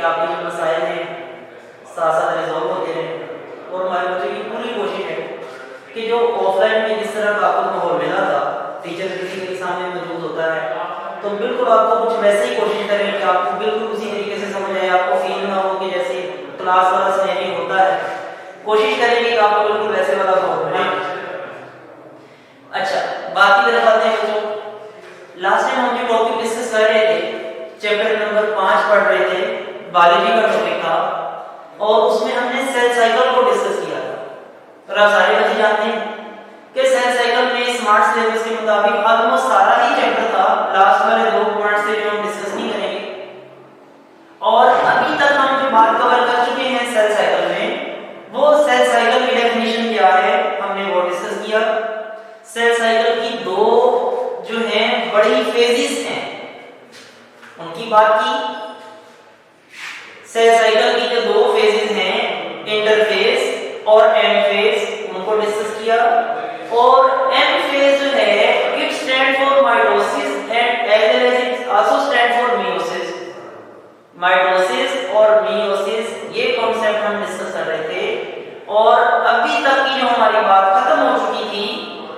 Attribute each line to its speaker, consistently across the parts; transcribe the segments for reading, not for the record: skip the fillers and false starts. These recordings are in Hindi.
Speaker 1: कि आपके जो मसाइल हैं साथ साथ रिजॉल्व होते रहें। और हमारे बच्चों की पूरी कोशिश है कि जो ऑफलाइन में जिस तरह का आपको माहौल मिला था, टीचर किसी के सामने मौजूद होता है, तो बिल्कुल आपको कुछ वैसे ही कोशिश करें कि आपको बिल्कुल उसी तरीके से समझ आए, आपको फील ना हो कि जैसे क्लास वाला सिनेरियो होता है। कोशिश करेंगे कि आपको बिल्कुल वैसे वाला माहौल मिले। अच्छा, बात की तरफ आते हैं बच्चों। लास्ट टाइम हम जो टॉपिक डिस्कस कर रहे थे, चैप्टर नंबर 5 पढ़ रहे थे, बायोलॉजी का टॉपिक था, और उसमें हमने सेल साइकिल को डिस्कस किया था। और आप सारे बच्चे जानते हैं कि सेल साइकिल में स्मार्ट सिलेबस के मुताबिक ऑलमोस्ट सारा ही चैप्टर था। लास्ट वाले 2 पॉइंट्स थे जो हम डिस्कस नहीं करेंगे। और अभी तक हम जो बात कवर कर चुके हैं सेल साइकिल में, वो सेल साइकिल की डेफिनेशन क्या है हमने वो डिस्कस किया। सेल साइकिल की 2 जो हैं बड़ी फेजेस हैं, उनकी बात की। सेल साइकिल की जो 2 फेजेस हैं, इंटरफेज और एंड फेज, उनको डिस्कस किया। और एंड फेज जो है it stand for mitosis and as well as it also stand for meiosis. Mitosis और मियोसिस ये कॉन्सेप्ट हम डिस्कस कर रहे थे। और अभी तक की जो हमारी बात खत्म हो चुकी थी,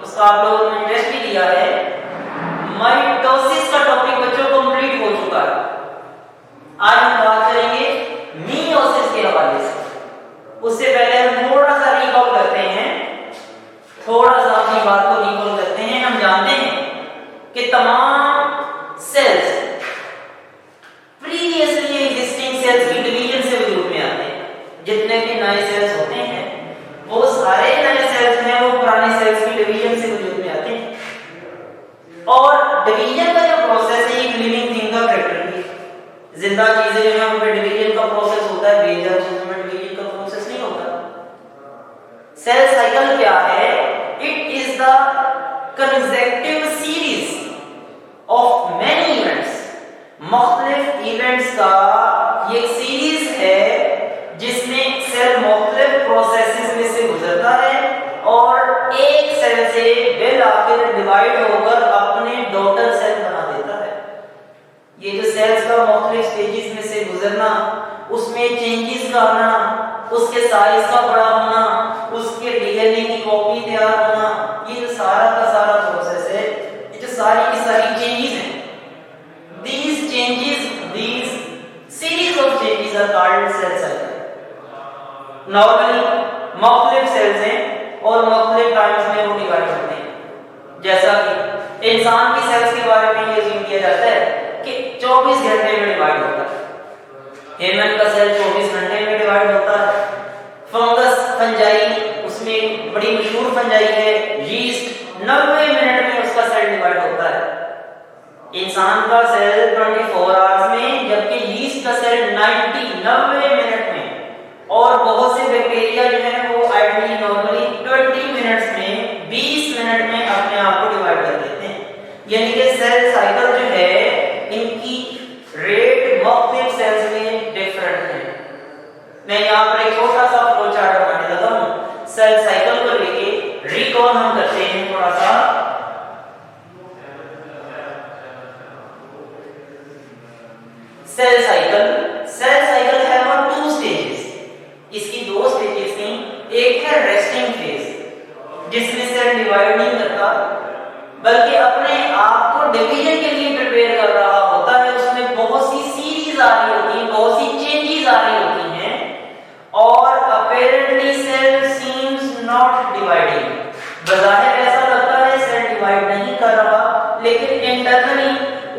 Speaker 1: उसका आप लोगों ने इंटरेस्ट भी दिया है। माइटोसिस का टॉपिक बच्चों कंप्लीट हो चुका है। आज हम बात करेंगे मियोसिस के हवाले से। उससे पहले हम थोड़ा सा रिकॉल करते हैं, थोड़ा सा अपनी बात को रिकॉल करते हैं। हम जानते हैं कि तमाम सेल्स प्रीवियसली एग्जिस्टिंग सेल्स की डिवीजन से वजूद में आते हैं। जितने भी नए सेल्स होते हैं वो सारे नए सेल्स हैं, वो पुराने सेल्स की डिवीजन से वजूद में आते हैं। और डिवीजन का जो प्रोसेस है ये लिविंग थिंग का कैरेक्टर है। जिंदा चीजें जो है उनमें डिवीजन का प्रोसेस होता है, बेजर चीजों में डिवीजन का प्रोसेस नहीं होता। सेल साइकिल क्या है? It is the consecutive series of many events. मुख्तलिफ इवेंट्स का ये एक सीरीज है जिसमें सेल मुख्तलिफ प्रोसेसेस में से गुजरता है और एक सेल से बिल आखिर डिवाइड होकर अपने डॉटर सेल बना देता है। ये जो सेल्स का मुख्तलिफ स्टेजेस में से गुजरना, उसमें चेंजेस का आना, उसके साइज का बड़ा होना, उसके डीएनए की कॉपी तैयार होना, ये जो सारा का सारा प्रोसेस है, ये जो सारी की सारी चेंजेस हैं, these changes, these series of changes are called cell cycle। Normally मुख्तलिफ सेल्स हैं और मुख्तलिफ टाइम्स में वो डिवाइड होते हैं। जैसा कि इंसान की सेल्स के बारे में ये अज्यूम किया जाता है कि 24 घंटे में डिवाइड होता है। ह्यूमन का सेल 24 घंटे में डिवाइड होता है। फंगस, फंजाई, उसमें बड़ी मशहूर फंजाई है यीस्ट, 90 मिनट में उसका सेल डिवाइड होता है। इंसान का सेल 24 आवर्स में, जबकि यीस्ट का सेल 90 मिनट में। और बहुत से बैक्टीरिया जो है वो आइडियली नॉर्मली 20 मिनट्स में, 20 मिनट में अपने आप को डिवाइड कर देते हैं। यानी कि सेल साइकिल जो है इनकी रेट मुख्तलिफ सेल्स में डिफरेंट है। मैं यहाँ पर एक छोटा सा फ्लो चार्ट बनाने लगा हूँ सेल साइकिल को लेके। रिकॉल हम करते हैं थोड़ा सा। सेल साइकिल है वो 2 स्टेजेस। इसकी 2 स्टेजेस थी। एक है रेस्टिंग फेज जिसमें सेल डिवाइड नहीं करता बल्कि अपने आप को डिवीजन के लिए प्रिपेयर कर रहा होता है। उसमें बहुत सी सीरीज आ रही होती है, बहुत सी चेंजेस आ रही होती हैं और apparently cell seems not dividing. बज़ाहिर ऐसा लगता है सेल डिवाइड नहीं कर रहा, लेकिन इंटरनली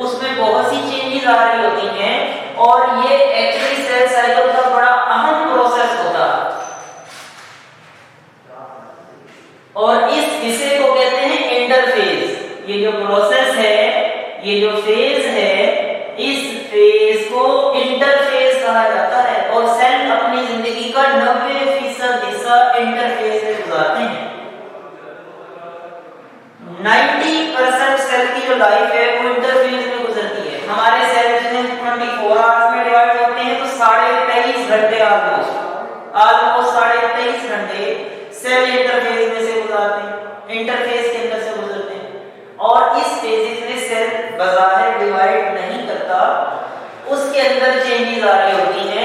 Speaker 1: उसमें बहुत सी चेंजेस आ रही होती हैं और ये एक्चुअली सेल साइकिल का बड़ा अहम प्रोसेस होता है। और इस हिस्से को कहते हैं इंटरफेज। ये जो प्रोसेस है, ये जो फेज है, इस फेज को इंटरफेज कहा जाता है। और सेल अपनी जिंदगी का 90% हिस्सा इंटरफेज में गुजारते हैं। 90% सेल की जो लाइफ है वो इंटरफेज में गुजरती है। हमारे सेल जितने 24 आवर्स में डिवाइड होते हैं तो 23.5 घंटे ऑलमोस्ट 23.5 घंटे सेल इंटरफेज में से गुजारते हैं, इंटरफेज के अंदर से गुजरते हैं। और इस फेजेस में सेल बज़ाहिर डिवाइड नहीं करता, उसके अंदर चेंजेस आ रही होती हैं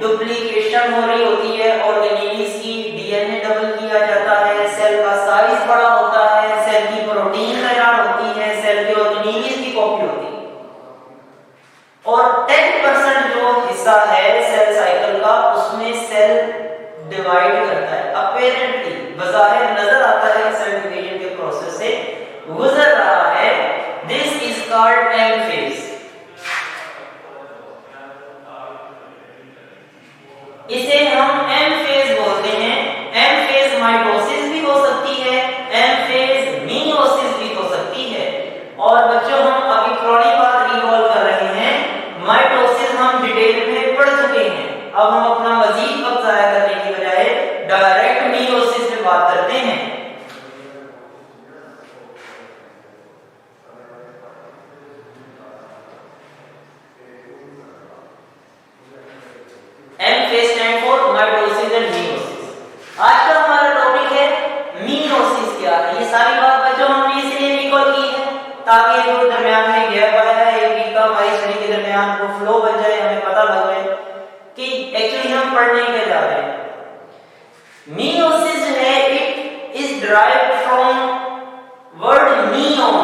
Speaker 1: डुप्लीकेशन हो रही होती है, ऑर्गेनेल्स की डीएनए डबल किया जाता है, सेल का साइज बड़ा होता है, सेल की प्रोटीन तैयार होती है, सेल के ऑर्गेनेल्स की कॉपी होती है, और 10% जो हिस्सा है सेल साइकिल का उसमें सेल डिवाइड करता है। अपेरेंटली बज़ाहिर नजर आता है सेल डिवीजन के प्रोसेस से गुजर रहा है। This is called M phase. इसे हम एम फेज बोलते हैं। एम फेज माइटोसिस भी हो सकती है, एम फेज मियोसिस भी हो सकती है। और बच्चों हम अभी पुरानी बात रिकॉल कर रहे हैं, माइटोसिस हम डिटेल में पढ़ चुके हैं। अब हम अपना मजीद वक्त जाया करने की बजाय डायरेक्ट मियोसिस में बात करते हैं। M phase stand for mitosis and meiosis. आज का हमारा टॉपिक है मियोसिस क्या है। ये सारी बात बच्चों हमने इसलिए रिकॉल की है ताकि जो दरमियान में गैप आया है एक वीक का हमारी स्टडी के दरमियान वो फ्लो बन जाए, हमें पता लग जाए कि एक्चुअली हम पढ़ने क्या जा रहे हैं। मियोसिस जो है it is derived from word meion.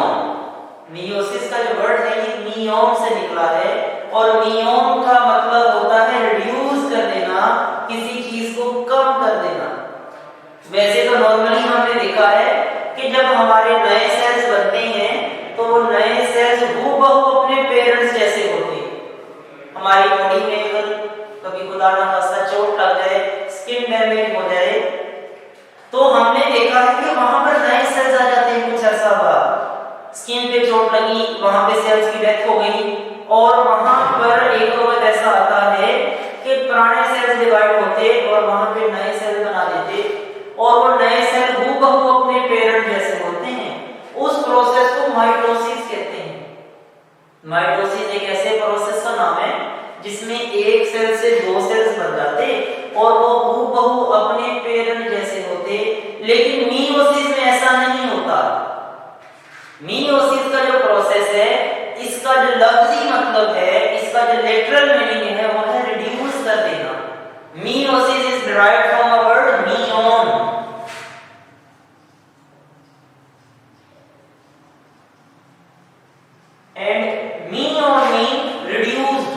Speaker 1: Meiosis का जो वर्ड है ये मियोन से निकला है, और मियोन का मतलब होता है रिड्यूस कर देना, किसी चीज को कम कर देना। वैसे तो नॉर्मली हमने देखा है कि जब हमारे नए सेल्स बनते हैं तो वो नए सेल्स हूबहू अपने पेरेंट्स जैसे होते हैं। हमारी बॉडी में अगर कभी खुदा ना खास्ता चोट लग जाए, स्किन डैमेज हो जाए, तो हमने देखा है कि वहां पर नए सेल्स आ जाते हैं कुछ अर्सा बाद। स्किन पे चोट लगी, वहां पे सेल्स की डेथ हो गई, और वहां पर एक वक्त ऐसा आता है कि पुराने सेल्स डिवाइड होते और वहां पे नए सेल बना देते, और वो नए सेल हूबहू अपने पेरेंट जैसे होते हैं। उस प्रोसेस को माइटोसिस कहते हैं। माइटोसिस एक ऐसे प्रोसेस का नाम है जिसमें एक सेल से दो सेल्स बन जाते और वो हूबहू अपने पेरेंट जैसे होते। लेकिन मियोसिस में ऐसा नहीं होता। मियोसिस का जो प्रोसेस है, इसका जो लफ्जी मतलब है, इसका जो लिटरल मीनिंग है वो है रिड्यूस कर देना। Meiosis is derived from a word meion. And meion mean reduced.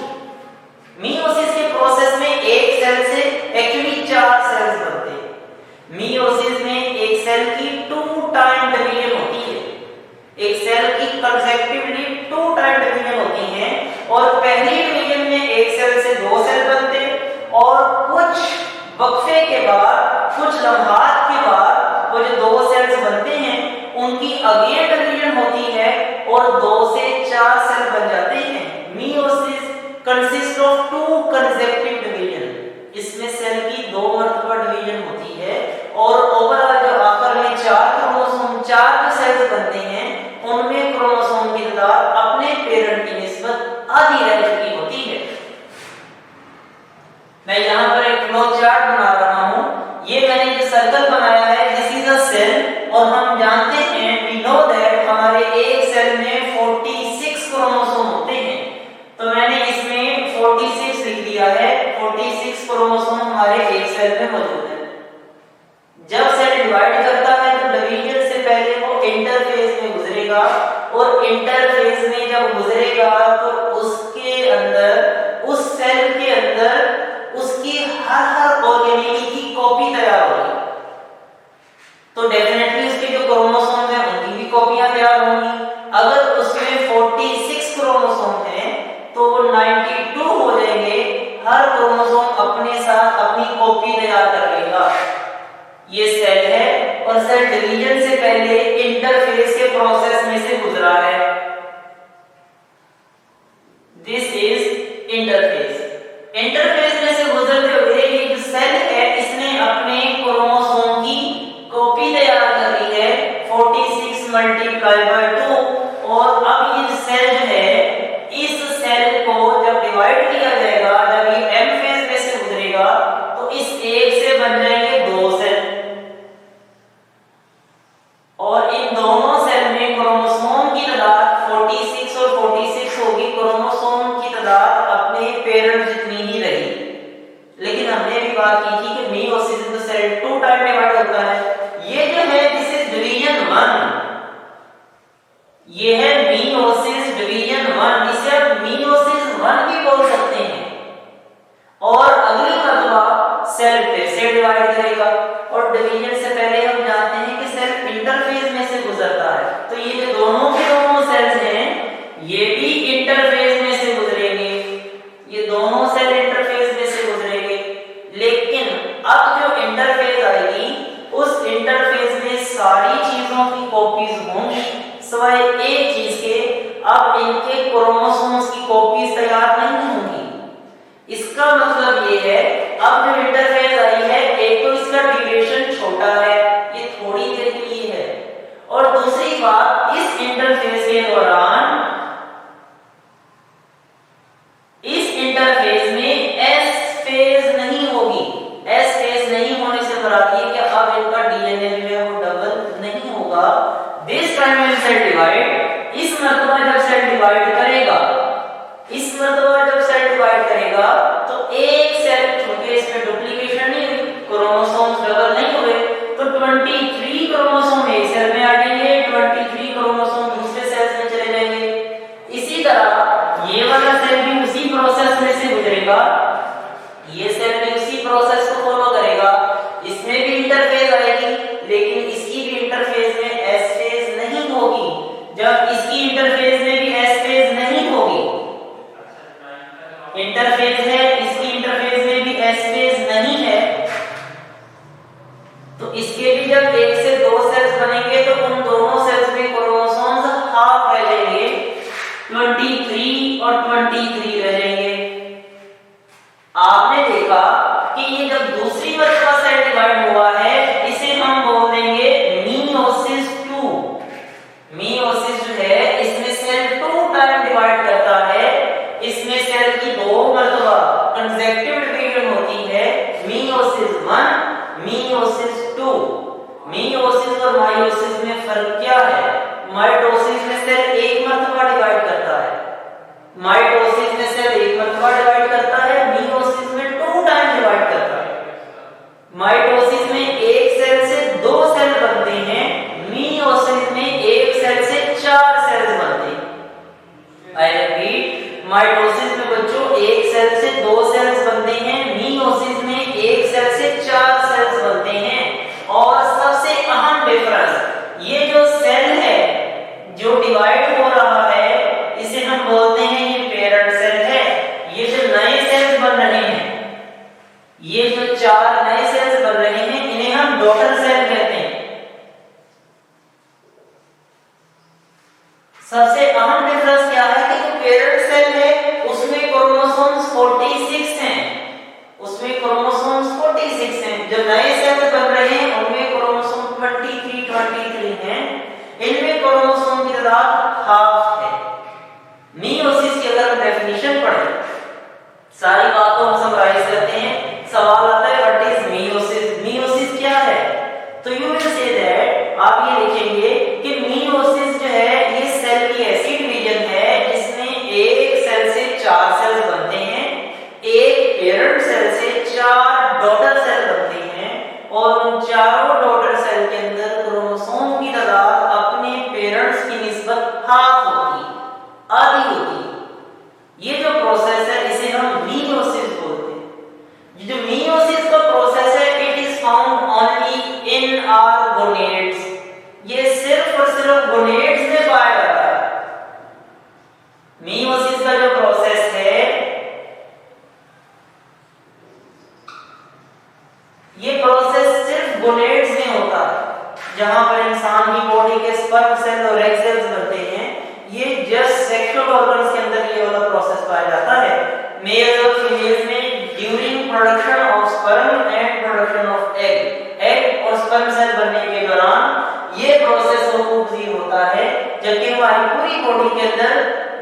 Speaker 1: Meiosis के प्रोसेस में एक सेल से एक्चुअली 4 सेल्स बनते हैं। मियोसिस में एक सेल की 2 टाइम डिवीजन होती है। एक सेल की कंसेक्टिवली 2 टाइम डिवीजन होती है, और पहली डिवीजन में एक सेल से 2 सेल बनते, और कुछ वक्फे के बाद, कुछ लम्हात के बाद वो जो 2 सेल्स बनते हैं उनकी अगेन डिवीजन होती है और 2 से 4 सेल बन जाते हैं। Meiosis consist of 2 consecutive division. इसमें सेल की 2 मर्तबा डिवीजन होती है, और ओवरऑल जो आखिर में 4 क्रोमोसोम, 4 जो सेल्स बनते हैं उनमें क्रोमोसोम की तादाद अपने पेरेंट की निस्बत आधी रह चुकी होती है। मैं यहाँ पर एक फ्लो चार्ट बना रहा हूँ। ये मैंने जो सर्कल बनाया है दिस इज अ सेल, और हम जानते हैं वी नो दैट हमारे एक सेल में 46 क्रोमोसोम होते हैं। तो मैंने इसमें 46 लिख दिया है। 46 क्रोमोसोम हमारे एक सेल में मौजूद है। जब सेल डिवाइड करता है तो डिवीजन से पहले वो इंटरफेज में गुजरेगा, और इंटरफेज में जब गुजरेगा तो उसके अंदर, उस सेल के अंदर उसकी हर ऑर्गेनेल की कॉपी तैयार होगी। तो डेफिनेटली उसके जो क्रोमोसोम है उनकी भी कॉपियां तैयार होंगी। अगर उसमें 46 क्रोमोसोम हैं तो वो 92 हो जाएंगे। हर क्रोमोसोम अपने साथ अपनी कॉपी तैयार कर लेगा। ये सेल है, और सेल डिवीजन से पहले इंटरफेज के प्रोसेस में से गुजरा है। This is interphase. इंटरफेज में से गुजरते हुए ये जो सेल है इसने अपने क्रोमोसोम की कॉपी तैयार कर ली है 46 मल्टीप्लाई बाय 2, और अब ये सेल जो है, इस सेल को जब डिवाइड किया जाएगा, जब ये एम फेज में से गुजरेगा तो इस एक से बन जाएंगे 2 सेल, और इन दोनों सेल में क्रोमोसोम की तादाद 46 और 46 होगी। क्रोमोसोम की तादाद अपने पेरेंट जितनी ही रही, डिवाइड करेगा। और डिवीजन से पहले हम जानते हैं कि सेल इंटरफेज में से गुजरता है, तो ये जो दोनों के दोनों सेल्स हैं ये भी इंटरफेज में से गुजरेंगे, ये दोनों सेल इंटरफेज में से गुजरेंगे। लेकिन अब जो इंटरफेज आएगी उस इंटरफेज में सारी चीजों की कॉपीज होंगी सिवाय एक चीज के, अब इनके क्रोमोसोम्स की कॉपीज तैयार नहीं होंगी। इसका मतलब ये है अब जो इंटरफेज आई है, एक तो इसका ड्यूरेशन छोटा है, ये थोड़ी देर के लिए है, और दूसरी बात इस इंटरफेज के दौरान इस इंटरफेज में एस फेज नहीं होगी। एस फेज नहीं होने से मुराद ये कि अब इनका डीएनए जो है वो डबल नहीं होगा। This time when cell divide, इस मर्तबा जब सेल डिवाइड करेगा, इस मर्तबा जब सेल डिवाइड करेगा तो एक सेल, क्योंकि इसमें डुप्लीकेशन नहीं हुई, क्रोमोसोम्स डबल नहीं हुए, तो 23 क्रोमोसोम एक सेल में आ जाएंगे, 23 क्रोमोसोम दूसरे सेल्स में चले जाएंगे। इसी तरह ये वाला सेल भी उसी प्रोसेस में से गुजरेगा, ये सेल भी उसी प्रोसेस को फॉलो करेगा, इसमें भी इंटरफेज आएगी, लेकिन इसकी भी इंटरफेज में एस फेज नहीं होगी। जब इसकी इंटरफेज में भी एस फेज नहीं होगी, इंटरफेज है, इसकी इंटरफेज में भी एस फेज नहीं है, तो इसके भी जब एक से दो सेल्स बनेंगे तो उन दोनों सेल्स में क्रोमोसोम्स हाफ रह जाएंगे, 23 और 23 रह जाएंगे। आपने देखा कि ये जब दूसरी मर्तबा सेल डिवाइड हुआ है, इसे हम बोल देंगे मियोसिस 2। मियोसिस जो है इसमें सेल 2 टाइम डिवाइड करता है, इसमें सेल की दो मर्तबा कंसेक्टिव डिवीजन होती है, मियोसिस 1, मियोसिस 2। मियोसिस और मायोसिस में फर्क क्या है? माइटोसिस में सेल एक मर्तबा डिवाइड करता है, माइटोसिस में सेल एक मर्तबा डिवाइड करता है, मियोसिस में 2 टाइम डिवाइड करता है। माइटोसिस में एक सेल से 2 सेल बनते हैं, मियोसिस में एक सेल से 4 सेल्स बनते हैं। आई रिपीट, माइटोसिस में बच्चों एक सेल से 2 सेल्स बनते हैं, मियोसिस में एक सेल से 4 सेल्स बनते हैं। और सबसे अहम डिफरेंस, ये जो सेल है जो डिवाइड हो रहा है इसे हम बोलते हैं ये पेरेंट सेल है। ये जो नए सेल्स बन रहे हैं, ये जो 4 नए सेल्स बन रहे हैं, इन्हें हम डॉटर सेल कहते हैं। सबसे अहम डिफरेंस क्या है कि जो पेरेंट सेल है उसमें क्रोमोसोम्स 46 हैं, उसमें क्रोमोसोम्स 46 हैं। जो नए सेल्स बन रहे हैं उनमें क्रोमोसोम 23 हैं, इनमें क्रोमोसोम की तादाद हाफ है। मियोसिस की अगर डेफिनेशन पढ़े, सारी बातों को समराइज करते हैं, सवाल आता है व्हाट इज मियोसिस, मियोसिस क्या है? तो यू विल से दैट, आप ये लिखेंगे कि मियोसिस जो है ये सेल की ऐसी डिवीजन है जिसमें एक सेल से 4 सेल्स बनते हैं, एक पेरेंट सेल से 4 डॉटर सेल बनते हैं, और उन चारों डॉटर सेल के अंदर क्रोमोसोम की तादाद अपने पेरेंट्स की निस्बत हाफ होती है, आधी होती है। ये जो प्रोसेस है इसे हम मियोसिस बोलते हैं। ये जो मियोसिस का प्रोसेस है, it is found only in our gonads, ये सिर्फ और सिर्फ गोनेड्स में पाया जाता है। मियोसिस का जो प्रोसेस है ये प्रोसेस सिर्फ गोनेड्स में होता है, जहां पर इंसान की बॉडी के स्पर्म सेल और एग सेल्स बनते हैं। ये जस्ट सेक्सुअल ऑर्गन्स के अंदर ये वाला प्रोसेस पाया जाता है। मेल्स और फीमेल्स में during production of sperm and production of egg और स्पर्म सेल बनने के दौरान ये प्रोसेस खूबसूरत होता है, जबकि हमारी पूरी बॉडी के अंदर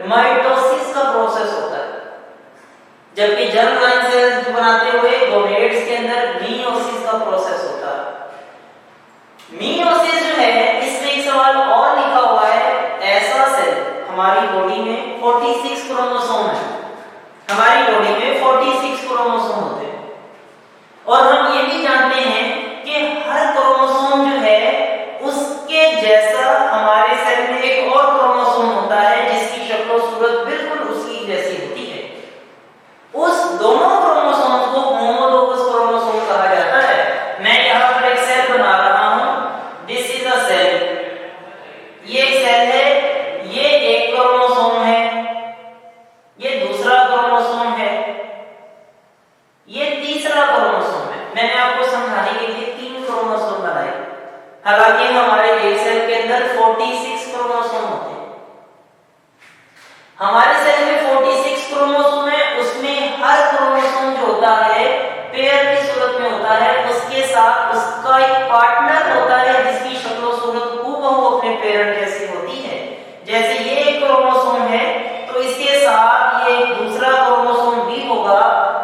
Speaker 1: माइटोसिस का प्रोसेस होता है, जबकि जर्म लाइन सेल्स बनाते हुए गोनेड्स के अंदर मियोसिस का प्रोसेस होता है। मियोसिस जो है इसमें एक सवाल और लिखा हुआ है, ऐसा सेल हमारी बॉडी में 46 क्रोमोसोम है, हमारी बॉडी में 46 क्रोमोसोम होते हैं, और हम ये भी जानते हैं कि हर क्रोमोसोम जो है उसके जैसा हमारे सेल में एक और क्रोमोसोम होता है जिसकी शक्ल और सूरत बिल्कुल उसकी जैसी होती है। उस दोनों क्रोमोसोम्स को होमोलोगस क्रोमोसोम कहा जाता है। हालांकि हमारे एक सेल के अंदर 46 क्रोमोसोम होते हैं। हमारे सेल में 46 क्रोमोसोम है, उसमें हर क्रोमोसोम जो होता है पेयर की सूरत में होता है, उसके साथ उसका एक पार्टनर होता है जिसकी शक्ल और सूरत हूबहू अपने पेरेंट जैसी होती है। जैसे ये एक क्रोमोसोम है तो इसके साथ ये दूसरा क्रोमोसोम भी होगा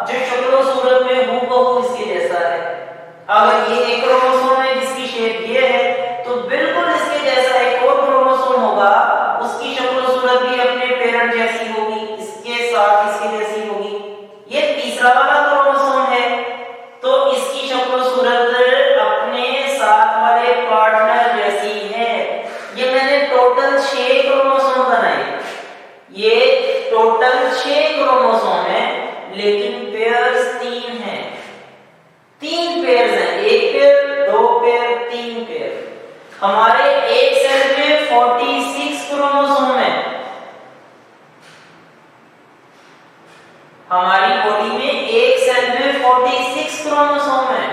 Speaker 1: जो शक्ल और सूरत में हूबहू इसके जैसा है। अगर ये एक क्रोमोसोम है जिसकी शेप ये है तो बिल्कुल इसके जैसा एक और क्रोमोसोम होगा, उसकी शक्ल और सूरत भी अपने पेरेंट जैसी होगी, इसके साथ इसके जैसी होगी। ये तीसरा वाला क्रोमोसोम है तो इसकी शक्ल और सूरत अपने साथ वाले पार्टनर जैसी है। ये मैंने टोटल 6 क्रोमोसोम बनाए। ये टोटल 6 क्रोमोसोम है लेकिन पेयर्स 3 हैं। 3 पेयर्स हैं, एक पेयर, 2 पेयर, 3 पेयर। हमारे एक सेल में 46 क्रोमोसोम है। हमारी बॉडी में एक सेल में 46 क्रोमोसोम है,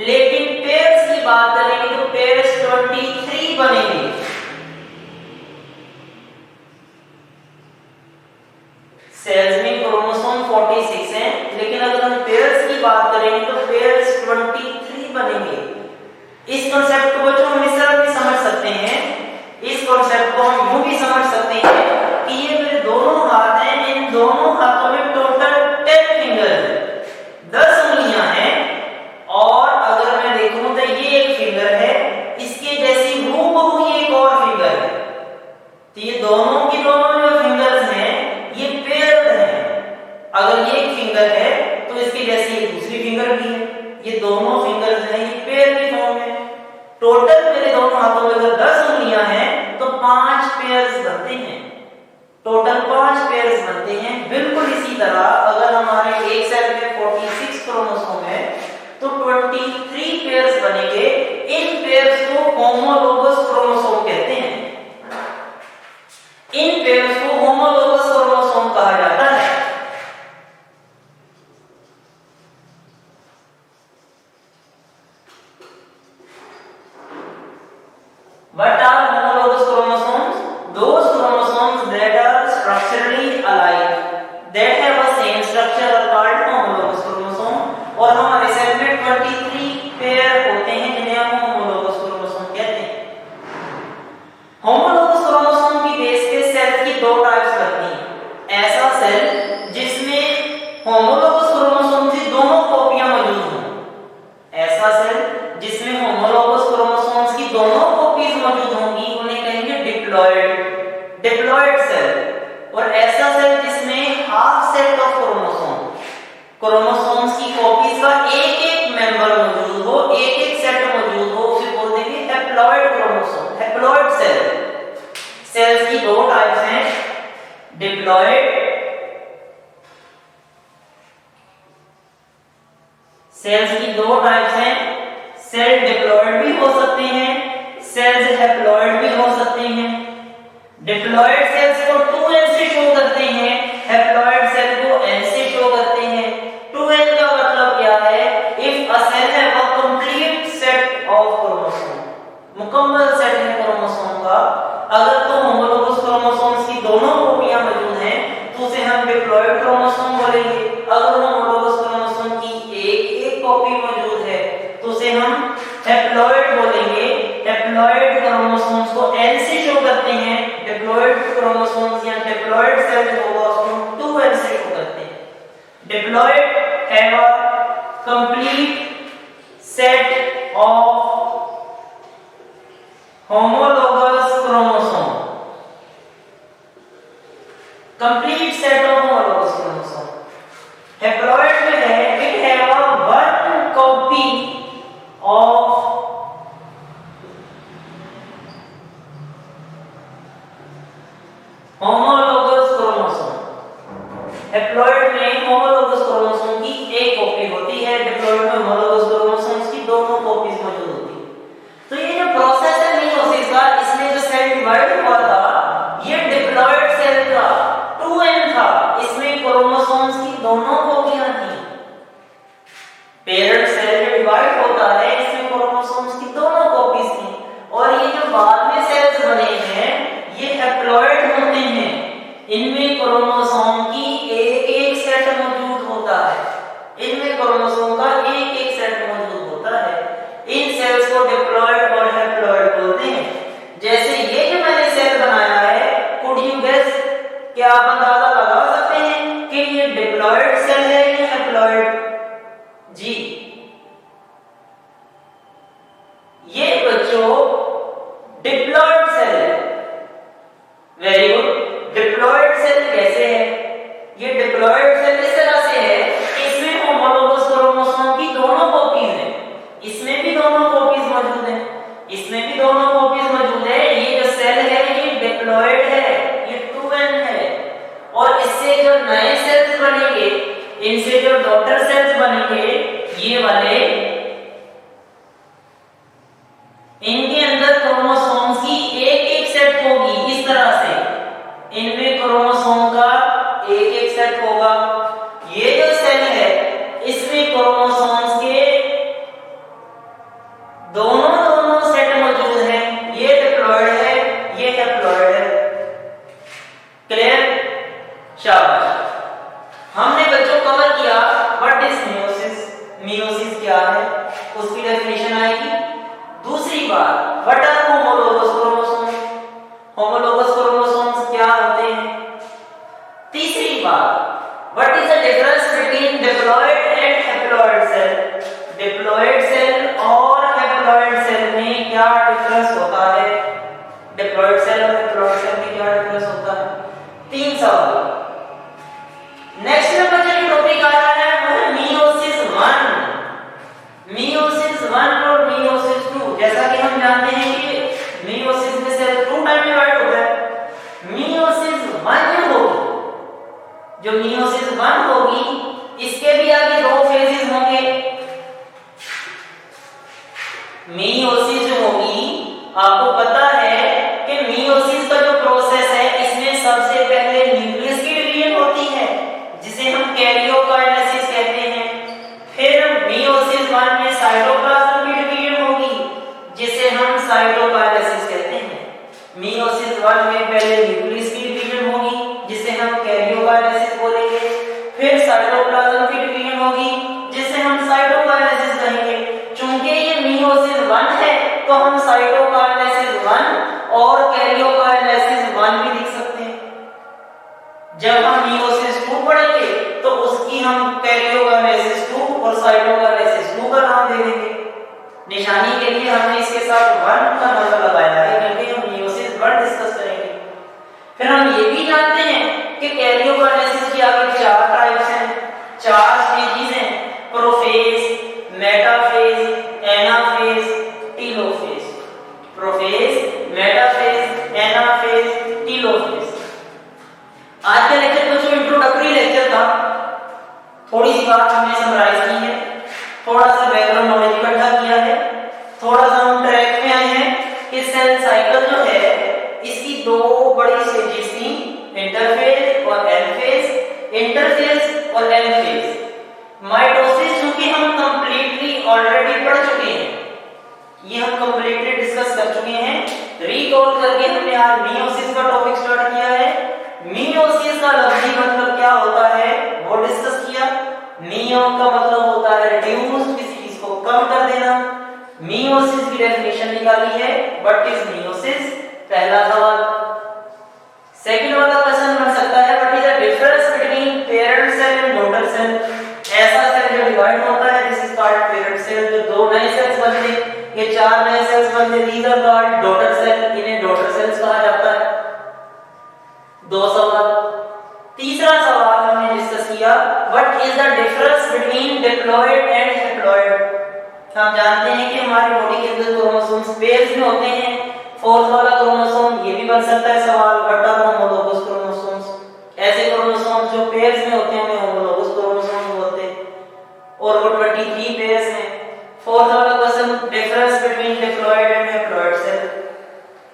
Speaker 1: लेकिन पेयर्स की बात करेंगे तो पेयर्स 23 बनेंगे। सेल्स में क्रोमोसोम 46 हैं, लेकिन अगर हम पेयर्स की बात करेंगे तो पेयर्स 23 बनेंगे। इस कॉन्सेप्ट को बच्चों हम इस तरह भी समझ सकते हैं, इस कॉन्सेप्ट को हम यूं भी समझ सकते हैं कि ये मेरे दोनों हाथ हैं, इन दोनों हाथों में टोटल 10 फिंगर है, 10 उंगलियां हैं। और अगर मैं देखूं तो ये एक फिंगर है, इसके जैसी हूबहू ये एक और फिंगर है। तो ये दोनों की दोनों जो फिंगर्स हैं ये पेयर्ड हैं। अगर ये एक फिंगर है तो इसके जैसी एक दूसरी फिंगर भी है। ये दोनों फिंगर्स हैं, ये पेयर की फॉर्म है। टोटल मेरे दोनों हाथों में अगर 10 उंगलियां हैं तो 5 पेयर्स बनते हैं। टोटल 5 पेयर्स बनते हैं। बिल्कुल इसी तरह अगर हमारे एक सेल में 46 क्रोमोसोम है तो 23 पेयर्स बनेंगे। इन पेयर्स को होमोलोगस क्रोमोसोम कहते हैं। इन पेयर्स को होमोलोगस क्रोमोसोम कहा जाता है। What are homologous chromosomes? Those chromosomes that are structurally alike, that have a same structure are called homologous chromosome. और हमारे सेल में 23 पेयर होते हैं जिन्हें हम homologous chromosome कहते हैं। homologous chromosome की बेस पे सेल की 2 टाइप्स बनती हैं। ऐसा सेल जिसमें homologous chromosome की दोनों कॉपियां मौजूद हों। ऐसा सेल जिसमें homologous chromosomes की दोनों कॉपीज मौजूद होंगी उन्हें कहेंगे डिप्लॉयड सेल। और ऐसा सेल जिसमें हाफ सेट ऑफ क्रोमोसोम्स की कॉपीज का एक मेंबर मौजूद हो, एक सेट मौजूद हो, उसे बोल देंगे haploid chromosome, haploid cell. Cells की 2 टाइप्स हैं, डिप्लॉयड। सेल्स की 2 टाइप्स हैं, सेल डिप्लॉयड भी हो सकते हैं, सेल्स हैप्लॉयड भी हो सकते हैं। डिप्लॉयड सेल्स को 2n से शो करते हैं, हैप्लॉयड सेल को n से शो करते हैं। 2n का मतलब क्या है? If a cell have a complete set of chromosome, मुकम्मल सेट है क्रोमोसोम का। अगर तो होमोलोगस क्रोमोसोम्स की दोनों कॉपियां मौजूद हैं तो उसे हम डिप्लॉयड क्रोमोसोम बोलेंगे। अगर होमोलोगस क्रोमोसोम की एक कॉपी मौजूद है तो उसे हम हैप्लॉयड बोलेंगे। हैप्लॉयड क्रोमोसोम्स को n से शो करते हैं, डिप्लॉयड क्रोमोसोम्स या डिप्लॉयड सेल जो होगा उसको 2n से शो करते हैं। Diploid have a complete set of homologous chromosome, complete set of homologous chromosome. Haploid में है, it have a one copy of homologous chromosome. Haploid में homologous chromosome की एक कॉपी होती है, डिप्लॉयड में homologous chromosomes की दोनों कॉपीज मौजूद होती है। तो ये जो प्रोसेस है मेयोसिस का, इसमें जो सेल डिवाइड हुआ था ये डिप्लॉयड सेल था, 2n था। इसमें क्रोमोसोम्स की दोनों कॉपियां थी। पेरेंट सेल जो डिवाइड होता है इसमें क्रोमोसोम्स की दोनों कॉपीज थी। क्रोमोसोम का एक एक सेट मौजूद होता है। इन सेल्स को डिप्लॉयड और हैप्लॉयड बोलते हैं। जैसे ये जो मैंने सेल बनाया है, कुड यू गेस, क्या आप अंदाजा लगा सकते हैं कि ये डिप्लॉयड सेल है या हैप्लॉयड? जी, ये बच्चों डिप्लॉयड सेल है। Very good. डिप्लॉयड सेल कैसे है? ये डिप्लॉयड सेल इस तरह से है कि इसमें होमोलोगस क्रोमोसोम की दोनों कॉपीज हैं। इसमें भी दोनों कॉपीज मौजूद हैं, इसमें भी दोनों कॉपीज मौजूद है। ये जो सेल है ये डिप्लॉयड है, ये 2n है। और इससे जो नए सेल्स बनेंगे, इनसे जो डॉटर सेल्स बनेंगे, ये वाले, इनके अंदर क्रोमोसोम्स की एक एक सेट होगी। इस तरह से इनमें क्रोमोसोम का एक एक सेट होगा। ये जो सेल है इसमें क्रोमोसोम्स के दोनों दोनों सेट मौजूद हैं। ये डिप्लॉयड है, ये हैप्लॉयड है। क्लियर? शाबाश। हमने बच्चों कवर किया व्हाट इज मियोसिस। मियोसिस क्या है, उसकी डेफिनेशन आएगी। दूसरी बात, what are homologous chromosomes. Homologous chromosomes क्या होते हैं। तीसरी बात, what is the difference between diploid and haploid cell. Diploid cell और हैप्लॉयड सेल में क्या डिफरेंस होता है। डिप्लॉयड सेल और हैप्लॉयड सेल में क्या डिफरेंस होता है। 3 सवाल। नेक्स्ट नंबर जो टॉपिक आ रहा है वो है मियोसिस 1, मियोसिस 1 और मियोसिस 2। जैसा कि हम जानते हैं कि मियोसिस में सेल 2 टाइम डिवाइड होता है। मियोसिस 1 जो मियोसिस 1 होगी, इसके भी आगे 2 फेजेस होंगे। मियोसिस जो होगी, आपको पता है कि मियोसिस का जो प्रोसेस है इसमें सबसे पहले न्यूक्लियस की डिवीजन होती है जिसे हम कैरियोकाइनेसिस कहते हैं। फिर मियोसिस 1 में साइटोप्लाज्म की डिवीजन होगी जिसे हम साइटोकाइनेसिस कहते हैं। मियोसिस 1 में पहले न्यूक्लियस की डिवीजन होगी जिसे हम कैरियोकाइनेसिस बोलेंगे। फिर साइटोप्लाज्म की डिवीजन होगी जिसे हम साइटोकाइनेसिस कहेंगे। चूंकि ये मियोसिस 1 है तो हम साइटोकाइनेसिस 1 और कैरियोकाइनेसिस 1 भी लिख सकते हैं। जब हम मियोसिस 2 पढ़ेंगे तो उसकी हम कैरियोकाइनेसिस 2 और साइटोकाइनेसिस 2 का नाम दे देंगे। निशानी के लिए हमने इसके साथ 1 का नंबर लगाया है क्योंकि हम मियोसिस 1 डिस्कस करेंगे। फिर हम ये भी जानते हैं कि कैरियोकाइनेसिस की आगे 4 टाइप्स हैं, 4 स्टेजेस हैं। Prophase, metaphase, anaphase, telophase. Prophase, metaphase, anaphase, telophase. आज का लेक्चर बच्चों इंट्रोडक्टरी लेक्चर था। थोड़ी सी बात हमने समराइज की है, थोड़ा सा बैकग्राउंड नॉलेज इकट्ठा किया है, थोड़ा सा हम ट्रैक में आए हैं कि सेल साइकिल जो है इसकी 2 बड़ी स्टेजेस थी, इंटरफेज और एनाफेज। इंटरफेज और एनाफेज। माइटोसिस जो कि हम कंप्लीटली ऑलरेडी पढ़ चुके हैं, ये हम कंप्लीटली डिस्कस कर चुके हैं। रिकॉल करके हमने आज मियोसिस का टॉपिक स्टार्ट किया है। मियोसिस का लफ्जी मतलब क्या होता है वो डिस्कस किया। मियो का मतलब होता है रिड्यूस, किसी चीज को कम कर देना। मियोसिस की डेफिनेशन निकाली है, व्हाट इज मियोसिस, पहला सवाल। सेकंड वाला क्वेश्चन बन सकता है what is the difference between parent cell and daughter cell. ऐसा सेल जो डिवाइड होता है this is called parent cell. जो 2 नए सेल्स बनते, ये 4 नए सेल्स बनते, these are called daughter cell. इन्हें डॉटर सेल्स कहा जाता है। 2 सवाल। तीसरा सवाल हमने डिस्कस किया what is the difference between diploid and haploid. हम जानते हैं कि हमारी बॉडी के अंदर क्रोमोसोम्स पेयर्स में होते हैं। फोर्थ वाला क्रोमोसोम ये भी बन सकता है सवाल, व्हाट आर होमोलोगस क्रोमोसोम्स। ऐसे क्रोमोसोम्स जो पेयर्स में होते हैं उन्हें होमोलोगस क्रोमोसोम्स बोलते हैं। और वो 23 पेयर्स हैं। फोर्थ वाला question difference between diploid and haploid cell.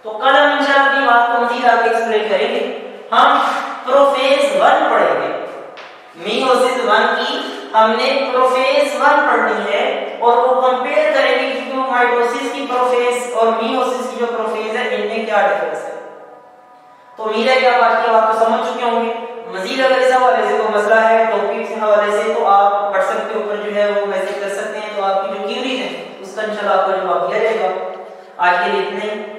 Speaker 1: तो कल हम इंशाल्लाह अपनी बात को मजीद आगे एक्सप्लेन करेंगे। हम प्रोफेज 1 पढ़ेंगे। मियोसिस 1 की हमने प्रोफेज 1 पढ़नी है और वो कंपेयर करेंगे कि माइटोसिस की प्रोफेज और मियोसिस की जो प्रोफेज है इनमें क्या डिफरेंस है। तो उम्मीद है कि आप आज की बात को समझ चुके होंगे। मजीद अगर इस हवाले से कोई मसला है टॉपिक से हवाले से तो आप व्हाट्सएप के ऊपर जो है वो मैसेज कर सकते हैं, तो आपकी जो क्यूरीज है उसका इंशाल्लाह आपको जवाब दिया जाएगा। आज के लिए इतना ही।